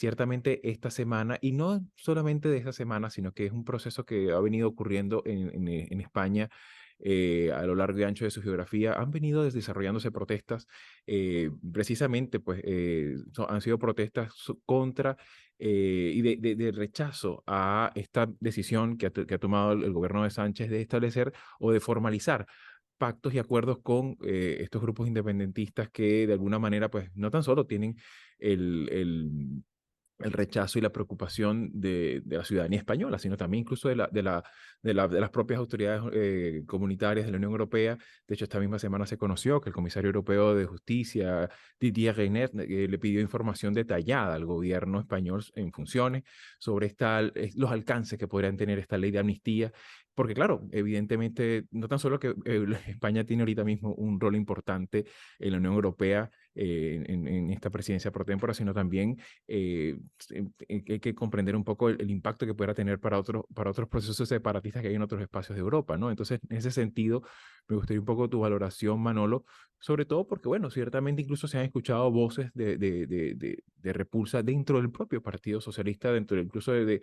ciertamente esta semana, y no solamente de esta semana, sino que es un proceso que ha venido ocurriendo en España a lo largo y ancho de su geografía, han venido desarrollándose protestas, precisamente pues han sido protestas contra y de rechazo a esta decisión que ha tomado el gobierno de Sánchez de establecer o de formalizar pactos y acuerdos con estos grupos independentistas que de alguna manera pues no tan solo tienen el, el, el rechazo y la preocupación de la ciudadanía española, sino también incluso de las propias autoridades comunitarias de la Unión Europea. De hecho, esta misma semana se conoció que el comisario europeo de Justicia, Didier Reynders, le pidió información detallada al gobierno español en funciones sobre los alcances que podrían tener esta ley de amnistía. Porque claro, evidentemente, no tan solo que España tiene ahorita mismo un rol importante en la Unión Europea en esta presidencia pro tempore, sino también hay que comprender un poco el impacto que pueda tener para otros procesos separatistas que hay en otros espacios de Europa, ¿no? Entonces, en ese sentido, me gustaría un poco tu valoración, Manolo, sobre todo porque, bueno, ciertamente incluso se han escuchado voces de repulsa dentro del propio Partido Socialista, dentro incluso de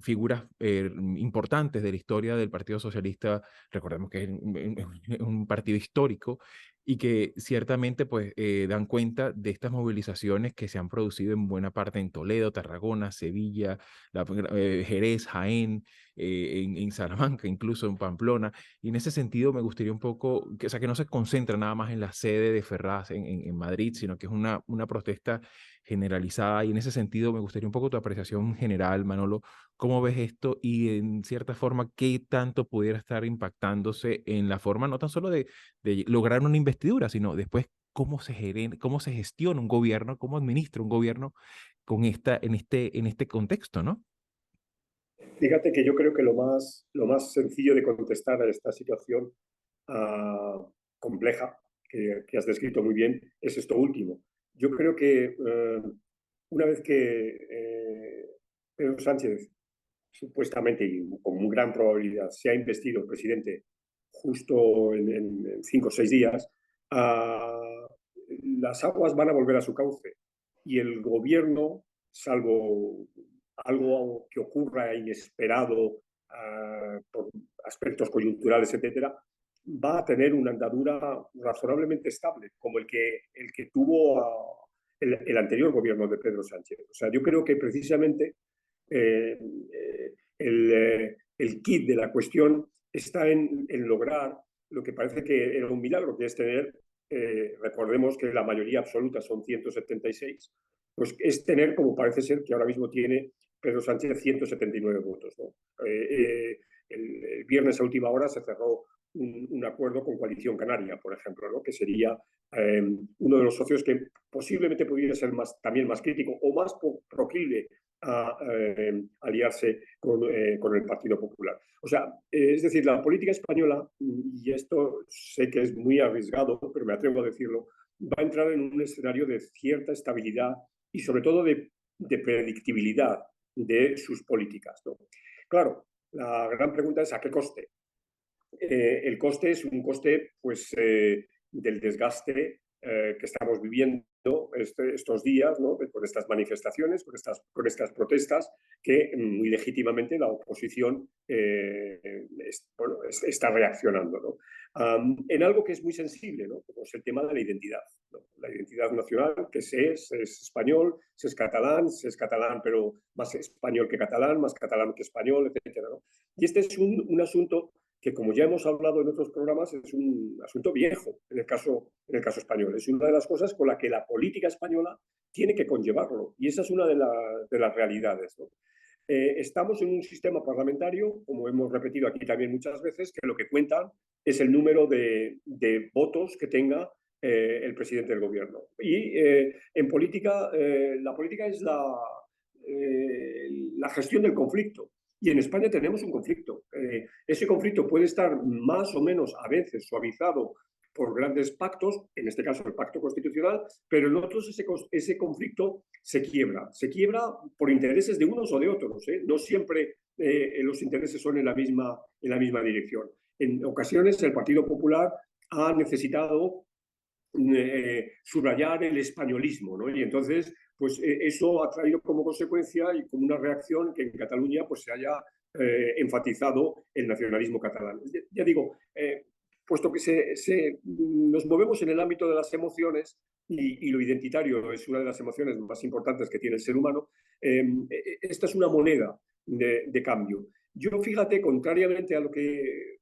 figuras importantes de la historia del Partido Socialista. Recordemos que es un partido histórico y que ciertamente pues dan cuenta de estas movilizaciones que se han producido en buena parte en Toledo, Tarragona, Sevilla, Jerez, Jaén, en Salamanca, incluso en Pamplona. Y en ese sentido me gustaría un poco, o sea, que no se concentra nada más en la sede de Ferraz en Madrid, sino que es una protesta generalizada. Y en ese sentido me gustaría un poco tu apreciación general, Manolo. ¿Cómo ves esto y en cierta forma qué tanto pudiera estar impactándose en la forma no tan solo de lograr una investidura, sino después cómo se gestiona un gobierno, cómo administra un gobierno con en este contexto, ¿no? Fíjate que yo creo que lo más sencillo de contestar a esta situación compleja que has descrito muy bien es esto último. Yo creo que una vez que Pedro Sánchez supuestamente y con muy gran probabilidad se ha investido presidente justo en 5 o 6 días, uh, las aguas van a volver a su cauce y el gobierno, salvo algo que ocurra inesperado por aspectos coyunturales, etcétera, va a tener una andadura razonablemente estable, como el que tuvo el anterior gobierno de Pedro Sánchez. O sea, yo creo que precisamente eh, el kit de la cuestión está en lograr lo que parece que era un milagro, que es tener, recordemos que la mayoría absoluta son 176, pues es tener, como parece ser que ahora mismo tiene Pedro Sánchez, 179 votos, ¿no? El viernes a última hora se cerró un acuerdo con Coalición Canaria, por ejemplo, ¿no? Que sería uno de los socios que posiblemente pudiera ser también más crítico o más proclive a aliarse con el Partido Popular. O sea, es decir, la política española, y esto sé que es muy arriesgado, pero me atrevo a decirlo, va a entrar en un escenario de cierta estabilidad y sobre todo de predictibilidad de sus políticas, ¿no? Claro, la gran pregunta es ¿a qué coste? El coste es un coste pues, del desgaste que estamos viviendo estos días, ¿no? Con estas manifestaciones, con estas protestas, que muy legítimamente la oposición está reaccionando, ¿no? En algo que es muy sensible, ¿no? Como es el tema de la identidad, ¿no? La identidad nacional, que se es español, se es catalán, pero más español que catalán, más catalán que español, etcétera, ¿no? Y este es un asunto que, como ya hemos hablado en otros programas, es un asunto viejo en el caso español. Es una de las cosas con la que la política española tiene que conllevarlo. Y esa es una de las realidades, ¿no? Estamos en un sistema parlamentario, como hemos repetido aquí también muchas veces, que lo que cuenta es el número de votos que tenga el presidente del gobierno. Y en política, la política es la gestión del conflicto. Y en España tenemos un conflicto. Ese conflicto puede estar más o menos a veces suavizado por grandes pactos, en este caso el pacto constitucional, pero en otros ese conflicto se quiebra por intereses de unos o de otros, ¿eh? No siempre los intereses son en la misma dirección. En ocasiones el Partido Popular ha necesitado subrayar el españolismo, ¿no? Y entonces pues eso ha traído como consecuencia y como una reacción que en Cataluña pues se haya enfatizado el nacionalismo catalán. Ya digo, puesto que nos movemos en el ámbito de las emociones y lo identitario es una de las emociones más importantes que tiene el ser humano, esta es una moneda de cambio. Yo, fíjate, contrariamente a lo que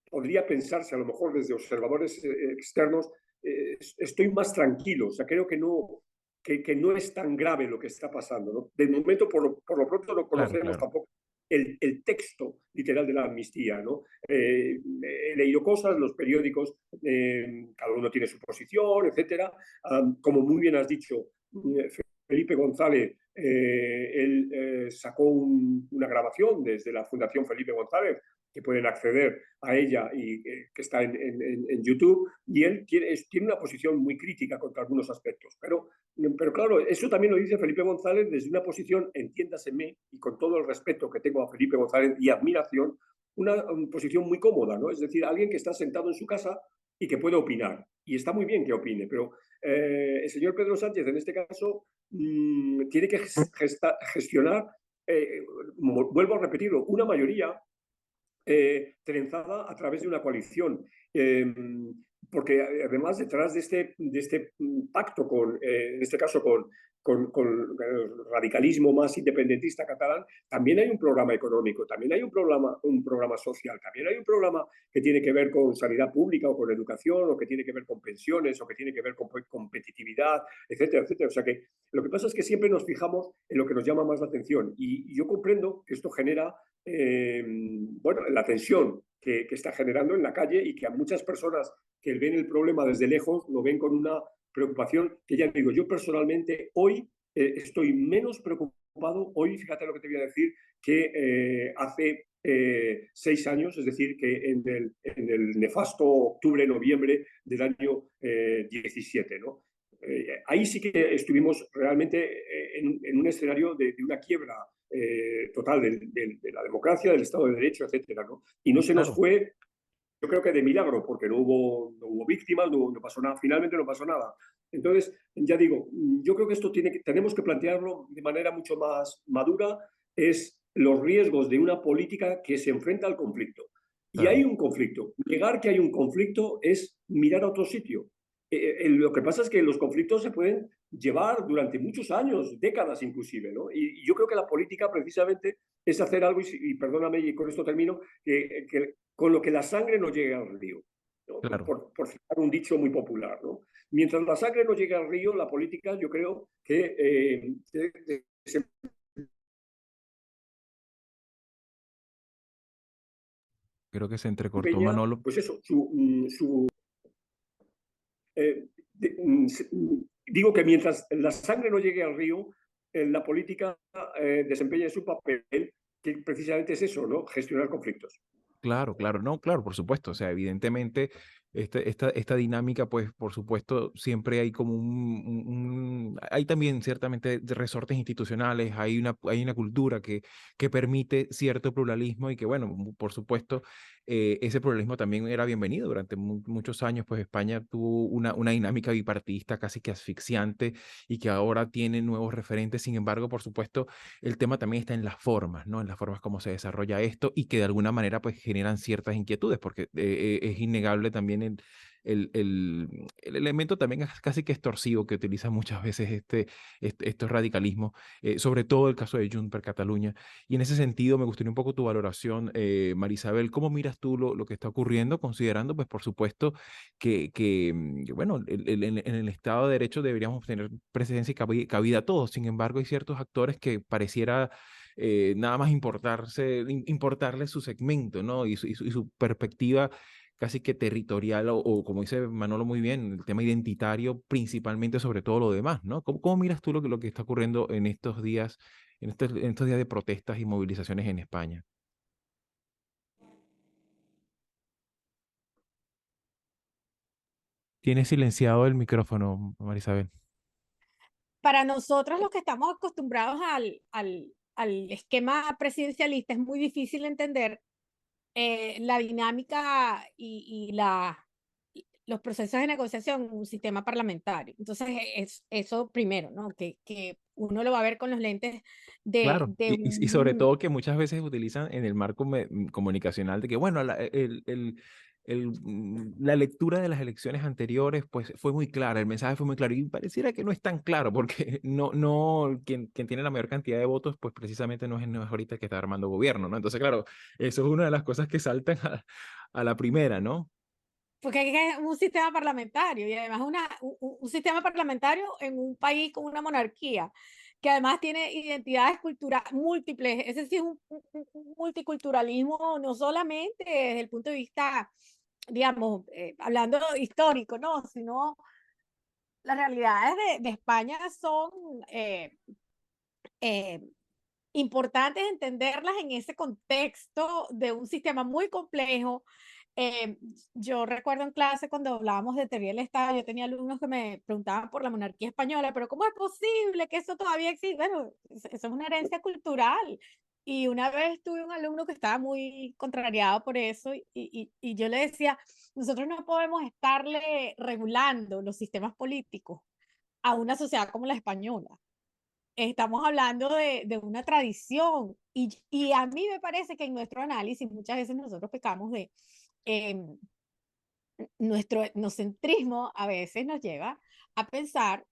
podría pensarse a lo mejor desde observadores externos, estoy más tranquilo. O sea, creo que no es tan grave lo que está pasando, ¿no? De momento, por lo pronto, no Claro, conocemos claro. tampoco el texto literal de la amnistía, ¿no? He leído cosas, los periódicos, cada uno tiene su posición, etcétera. Como muy bien has dicho, Felipe González, él sacó una grabación desde la Fundación Felipe González, que pueden acceder a ella y que está en YouTube, y él tiene una posición muy crítica contra algunos aspectos. Pero claro, eso también lo dice Felipe González desde una posición, entiéndaseme, y con todo el respeto que tengo a Felipe González y admiración, una posición muy cómoda, ¿no? Es decir, alguien que está sentado en su casa y que puede opinar. Y está muy bien que opine, pero el señor Pedro Sánchez, en este caso, tiene que gestionar, vuelvo a repetirlo, una mayoría trenzada a través de una coalición. Porque además detrás de este pacto, en este caso con el radicalismo más independentista catalán, también hay un programa económico, también hay un programa social, también hay un programa que tiene que ver con sanidad pública o con educación, o que tiene que ver con pensiones, o que tiene que ver con competitividad, etcétera, etcétera. O sea que lo que pasa es que siempre nos fijamos en lo que nos llama más la atención. Y yo comprendo que esto genera bueno, la tensión que está generando en la calle, y que a muchas personas que ven el problema desde lejos lo ven con una preocupación que, ya digo, yo personalmente hoy estoy menos preocupado, hoy, fíjate lo que te voy a decir, que hace 6 años, es decir, que en el nefasto octubre-noviembre del año 17, ¿no? Ahí sí que estuvimos realmente en un escenario de una quiebra total de la democracia, del Estado de Derecho, etcétera, ¿no? Y no se nos Claro. fue, yo creo que de milagro, porque no hubo víctimas, no pasó nada, finalmente no pasó nada. Entonces, ya digo, yo creo que esto tenemos que plantearlo de manera mucho más madura, es los riesgos de una política que se enfrenta al conflicto. Y hay Claro. un conflicto. Negar que hay un conflicto es mirar a otro sitio. Lo que pasa es que los conflictos se pueden llevar durante muchos años, décadas inclusive, ¿no? Y yo creo que la política precisamente es hacer algo, y perdóname, y con esto termino, que con lo que la sangre no llegue al río, ¿no? Claro. Por citar un dicho muy popular, ¿no? Mientras la sangre no llegue al río, la política, yo creo que se Creo que se entrecortó empeña, Manolo. pues eso, eh, digo que mientras la sangre no llegue al río, la política desempeña su papel, que precisamente es eso, ¿no? Gestionar conflictos. Claro, claro, no, claro, por supuesto. O sea, evidentemente, esta dinámica, pues, por supuesto, siempre hay como hay también ciertamente resortes institucionales, hay una cultura que permite cierto pluralismo y que, bueno, por supuesto, ese pluralismo también era bienvenido. Durante muchos años, pues, España tuvo una dinámica bipartidista casi que asfixiante y que ahora tiene nuevos referentes. Sin embargo, por supuesto, el tema también está en las formas, ¿no? En las formas como se desarrolla esto y que de alguna manera pues generan ciertas inquietudes, porque es innegable también el elemento también casi que extorsivo que utiliza muchas veces estos radicalismos, sobre todo el caso de Junts per Catalunya. Y en ese sentido me gustaría un poco tu valoración, Marisabel, ¿cómo miras tú lo que está ocurriendo, considerando pues por supuesto que, bueno, en el Estado de Derecho deberíamos tener presencia y cabida a todos? Sin embargo, hay ciertos actores que pareciera nada más importarle su segmento, ¿no? Y su perspectiva casi que territorial o, como dice Manolo muy bien, el tema identitario principalmente sobre todo lo demás, ¿no? ¿Cómo miras tú lo que está ocurriendo en estos días, en estos días de protestas y movilizaciones en España? Tienes silenciado el micrófono, Marisabel. Para nosotros los que estamos acostumbrados al esquema presidencialista es muy difícil entender la dinámica y los procesos de negociación en un sistema parlamentario. Entonces, eso primero, ¿no? Que uno lo va a ver con los lentes Claro, de y sobre todo que muchas veces utilizan en el marco comunicacional de que, bueno, la lectura de las elecciones anteriores pues fue muy clara, el mensaje fue muy claro y pareciera que no es tan claro porque quien tiene la mayor cantidad de votos pues precisamente no es ahorita que está armando gobierno, ¿no? Entonces, claro, eso es una de las cosas que saltan a la primera, ¿no? porque es un sistema parlamentario y además un sistema parlamentario en un país con una monarquía que además tiene identidades culturales múltiples. Ese sí es un multiculturalismo, no solamente desde el punto de vista, digamos, hablando histórico, ¿no? Sino las realidades de España son eh, importantes entenderlas en ese contexto de un sistema muy complejo. Yo recuerdo en clase cuando hablábamos de teoría del Estado, yo tenía alumnos que me preguntaban por la monarquía española, pero ¿cómo es posible que eso todavía existe? Bueno, eso es una herencia cultural. Y una vez tuve un alumno que estaba muy contrariado por eso y yo le decía, nosotros no podemos estarle regulando los sistemas políticos a una sociedad como la española. Estamos hablando de una tradición y a mí me parece que en nuestro análisis muchas veces nosotros pecamos de nuestro etnocentrismo a veces nos lleva a pensar,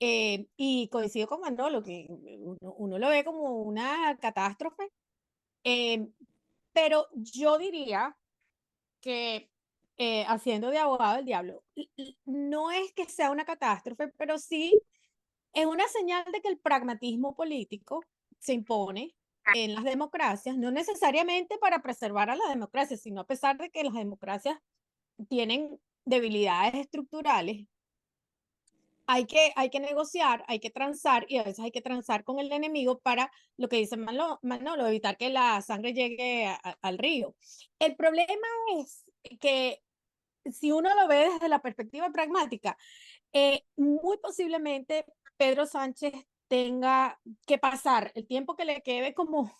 y coincido con Manolo, que uno lo ve como una catástrofe, eh, pero yo diría que haciendo de abogado del diablo, no es que sea una catástrofe, pero sí es una señal de que el pragmatismo político se impone en las democracias, no necesariamente para preservar a la democracia, sino a pesar de que las democracias tienen debilidades estructurales, hay que negociar, hay que transar y a veces hay que transar con el enemigo para lo que dice Manolo, evitar que la sangre llegue al río. El problema es que si uno lo ve desde la perspectiva pragmática, muy posiblemente Pedro Sánchez tenga que pasar el tiempo que le quede como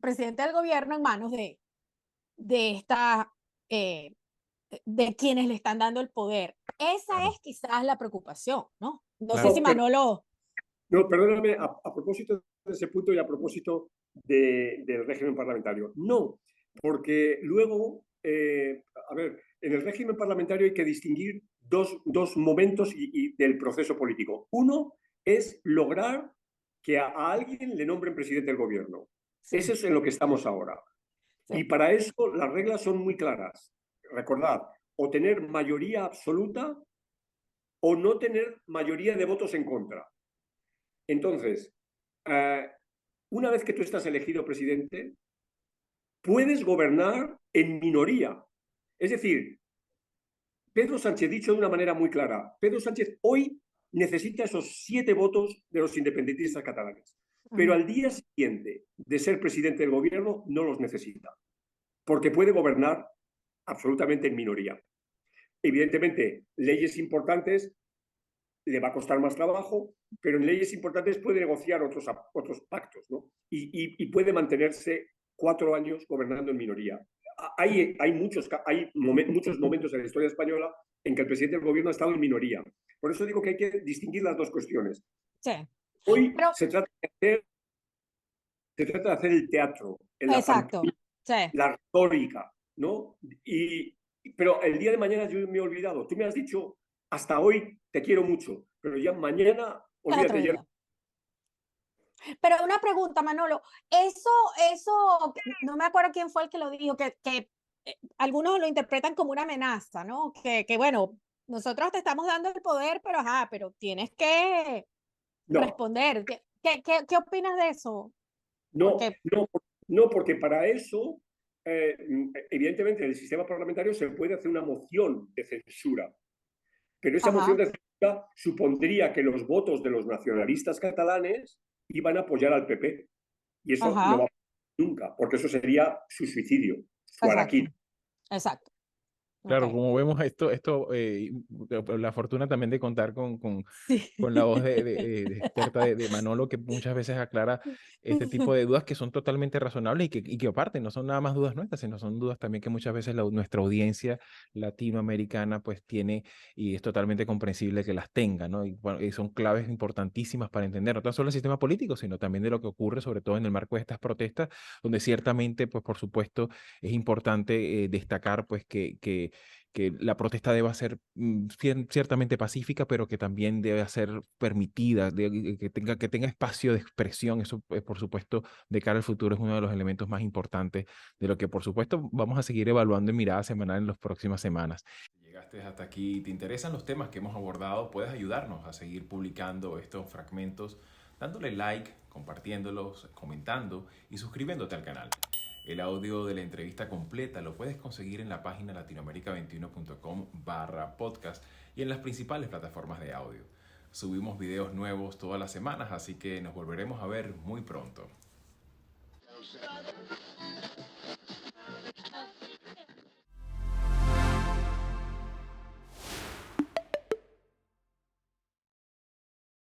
presidente del gobierno en manos de esta eh, de quienes le están dando el poder. Esa Claro, es quizás la preocupación, ¿no? No sé claro. si Manolo. No, perdóname, a propósito de ese punto y a propósito del régimen parlamentario. No, porque luego, a ver, en el régimen parlamentario hay que distinguir dos momentos del proceso político. Uno es lograr que a alguien le nombren presidente del gobierno. Sí, Eso es en lo que estamos ahora. Y sí. para eso las reglas son muy claras. Recordad, o tener mayoría absoluta o no tener mayoría de votos en contra. Entonces, una vez que tú estás elegido presidente, puedes gobernar en minoría. Es decir, Pedro Sánchez, dicho de una manera muy clara, Pedro Sánchez hoy necesita esos 7 votos de los independentistas catalanes, pero Ujú. al día siguiente de ser presidente del gobierno no los necesita, porque puede gobernar absolutamente en minoría. Evidentemente, leyes importantes le va a costar más trabajo, pero en leyes importantes puede negociar otros pactos, ¿no? Y puede mantenerse 4 años gobernando en minoría. Hay muchos momentos en la historia española en que el presidente del gobierno ha estado en minoría. Por eso digo que hay que distinguir las dos cuestiones. Sí. Hoy Pero, se trata de hacer el teatro, en la exacto. pantomima, Sí. la retórica, ¿no? Pero el día de mañana yo me he olvidado. Tú me has dicho, hasta hoy te quiero mucho, pero ya mañana, Es otro olvídate ya. día. Pero una pregunta, Manolo. No me acuerdo quién fue el que lo dijo, que algunos lo interpretan como una amenaza, ¿no? Que bueno, nosotros te estamos dando el poder, pero tienes que No, responder. ¿Qué opinas de eso? no, Porque, no, no, porque para eso, evidentemente, en el sistema parlamentario se puede hacer una moción de censura, pero esa moción ajá, de censura supondría que los votos de los nacionalistas catalanes iban a apoyar al PP. Y eso no va ajá, a pasar nunca, porque eso sería su suicidio, su exacto, araquí. exacto. Claro, Ok. como vemos la fortuna también de contar Sí. con la voz de experta de Manolo, que muchas veces aclara este tipo de dudas que son totalmente razonables y que aparte no son nada más dudas nuestras, sino son dudas también que muchas veces nuestra audiencia latinoamericana pues tiene y es totalmente comprensible que las tenga, ¿no? Y, bueno, y son claves importantísimas para entender no tan solo el sistema político, sino también de lo que ocurre, sobre todo en el marco de estas protestas, donde ciertamente, pues por supuesto, es importante destacar pues que la protesta deba ser ciertamente pacífica, pero que también debe ser permitida, que tenga espacio de expresión. Eso, por supuesto, de cara al futuro es uno de los elementos más importantes de lo que, por supuesto, vamos a seguir evaluando en mirada semanal en las próximas semanas. Si llegaste hasta aquí y te interesan los temas que hemos abordado, puedes ayudarnos a seguir publicando estos fragmentos dándole like, compartiéndolos, comentando y suscribiéndote al canal. El audio de la entrevista completa lo puedes conseguir en la página latinoamerica21.com/podcast y en las principales plataformas de audio. Subimos videos nuevos todas las semanas, así que nos volveremos a ver muy pronto.